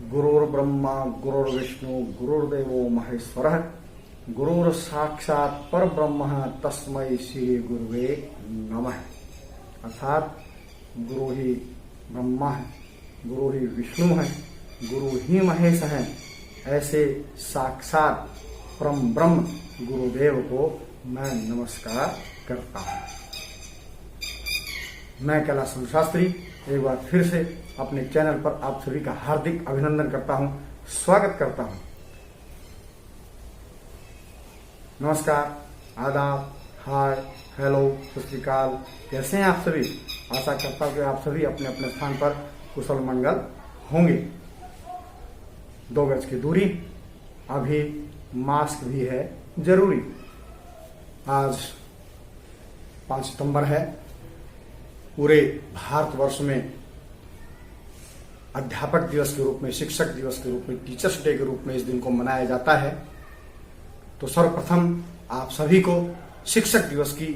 गुरुर्ब्रह्मा गुरुर्विष्णु गुरुर्देवो महेश्वरः गुरुर्साक्षात् परब्रह्म तस्मै श्री गुरुवे नमः। अर्थात गुरु ही ब्रह्मा है, गुरु ही विष्णु है, गुरु ही महेश है। ऐसे साक्षात परम ब्रह्म गुरुदेव को मैं नमस्कार करता हूँ। मैं कैलाश शास्त्री एक बार फिर से अपने चैनल पर आप सभी का हार्दिक अभिनंदन करता हूँ, स्वागत करता हूँ। नमस्कार, आदाब, हाय, हेलो, सत श्री अकाल। कैसे हैं आप सभी? आशा करता हूँ कि आप सभी अपने अपने स्थान पर कुशल मंगल होंगे। 2 गज की दूरी, अभी मास्क भी है जरूरी। आज 5 सितंबर है। पूरे भारतवर्ष में अध्यापक दिवस के रूप में, शिक्षक दिवस के रूप में, टीचर्स डे के रूप में इस दिन को मनाया जाता है। तो सर्वप्रथम आप सभी को शिक्षक दिवस की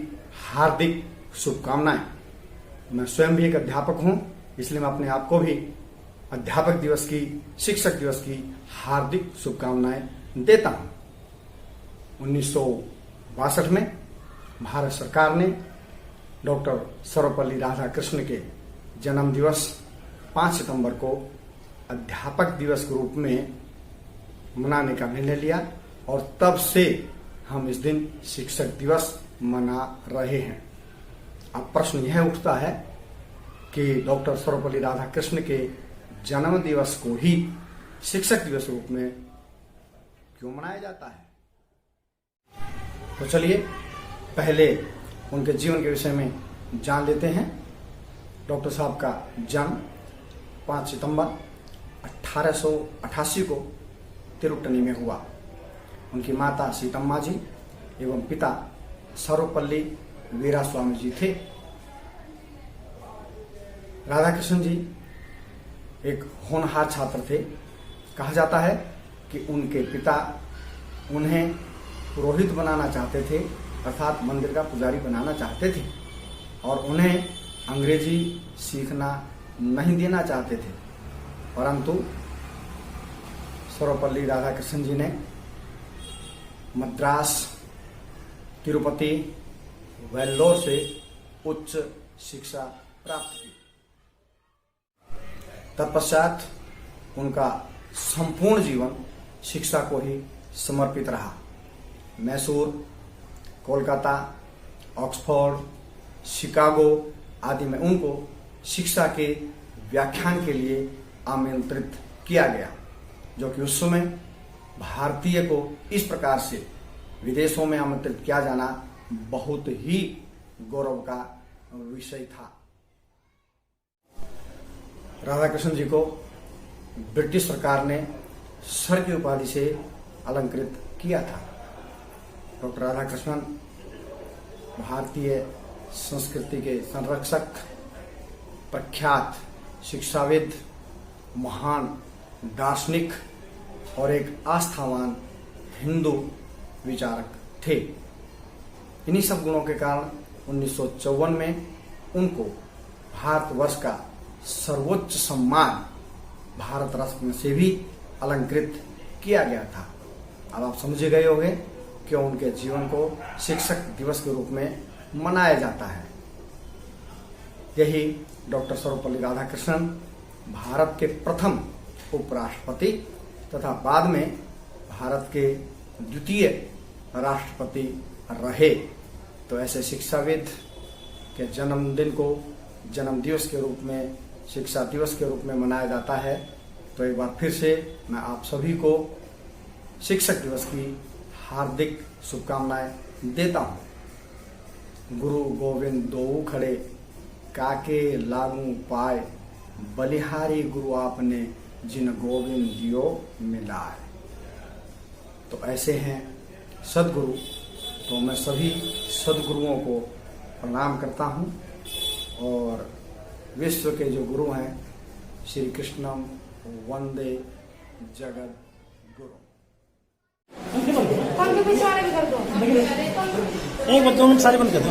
हार्दिक शुभकामनाएं। मैं स्वयं भी एक अध्यापक हूं, इसलिए मैं अपने आप को भी अध्यापक दिवस की, शिक्षक दिवस की हार्दिक शुभकामनाएं देता हूं। 1962 में भारत सरकार ने डॉक्टर सर्वपल्ली राधाकृष्ण के जन्म दिवस 5 सितंबर को अध्यापक दिवस के रूप में मनाने का निर्णय लिया और तब से हम इस दिन शिक्षक दिवस मना रहे हैं। अब प्रश्न यह उठता है कि डॉक्टर सर्वपल्ली राधाकृष्ण के जन्म दिवस को ही शिक्षक दिवस के रूप में क्यों मनाया जाता है? तो चलिए पहले उनके जीवन के विषय में जान लेते हैं। डॉक्टर साहब का जन्म 5 सितंबर 1888 को तिरुट्टनी में हुआ। उनकी माता सीतम्मा जी एवं पिता सर्वपल्ली वीरास्वामी जी थे। राधाकृष्ण जी एक होनहार छात्र थे। कहा जाता है कि उनके पिता उन्हें पुरोहित बनाना चाहते थे, अर्थात मंदिर का पुजारी बनाना चाहते थे और उन्हें अंग्रेजी सीखना नहीं देना चाहते थे। परंतु सर्वपल्ली राधाकृष्ण जी ने मद्रास, तिरुपति, वेल्लोर से उच्च शिक्षा प्राप्त की। तत्पश्चात उनका संपूर्ण जीवन शिक्षा को ही समर्पित रहा। मैसूर, कोलकाता, ऑक्सफोर्ड, शिकागो आदि में उनको शिक्षा के व्याख्यान के लिए आमंत्रित किया गया, जो कि उस समय भारतीय को इस प्रकार से विदेशों में आमंत्रित किया जाना बहुत ही गौरव का विषय था। राधाकृष्ण जी को ब्रिटिश सरकार ने सर की उपाधि से अलंकृत किया था। डॉक्टर राधाकृष्णन भारतीय संस्कृति के संरक्षक, प्रख्यात शिक्षाविद, महान दार्शनिक और एक आस्थावान हिंदू विचारक थे। इन्हीं सब गुणों के कारण 1954 में उनको भारतवर्ष का सर्वोच्च सम्मान भारत रत्न से भी अलंकृत किया गया था। अब आप समझ गए होंगे क्यों उनके जीवन को शिक्षक दिवस के रूप में मनाया जाता है। यही डॉक्टर सर्वपल्ली राधाकृष्णन भारत के प्रथम उपराष्ट्रपति तथा बाद में भारत के द्वितीय राष्ट्रपति रहे। तो ऐसे शिक्षाविद के जन्मदिन को जन्म दिवस के रूप में, शिक्षा दिवस के रूप में मनाया जाता है। तो एक बार फिर से मैं आप सभी को शिक्षक दिवस की हार्दिक शुभकामनाएं देता हूं। गुरु गोविंद दो खड़े, काके लागू पाए, बलिहारी गुरु आपने जिन गोविंद दियो मिलाए। तो ऐसे हैं सदगुरु। तो मैं सभी सदगुरुओं को प्रणाम करता हूं और विश्व के जो गुरु हैं श्री कृष्णम वंदे जगत गुरु। एक बार 2 मिनट सारे बंद कर दो।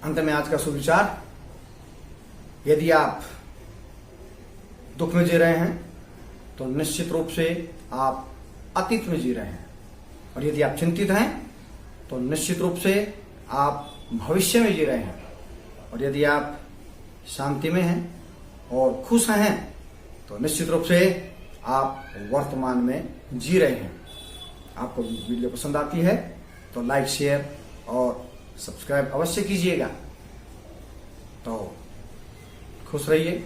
अंत में आज का सुविचार, यदि आप दुख में जी रहे हैं तो निश्चित रूप से आप अतीत में जी रहे हैं, और यदि आप चिंतित हैं तो निश्चित रूप से आप भविष्य में जी रहे हैं, और यदि आप शांति में हैं और खुश हैं तो निश्चित रूप से आप वर्तमान में जी रहे हैं। आपको वीडियो पसंद आती है तो लाइक, शेयर और सब्सक्राइब अवश्य कीजिएगा। तो खुश रहिए,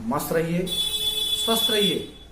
मस्त रहिए, स्वस्थ रहिए।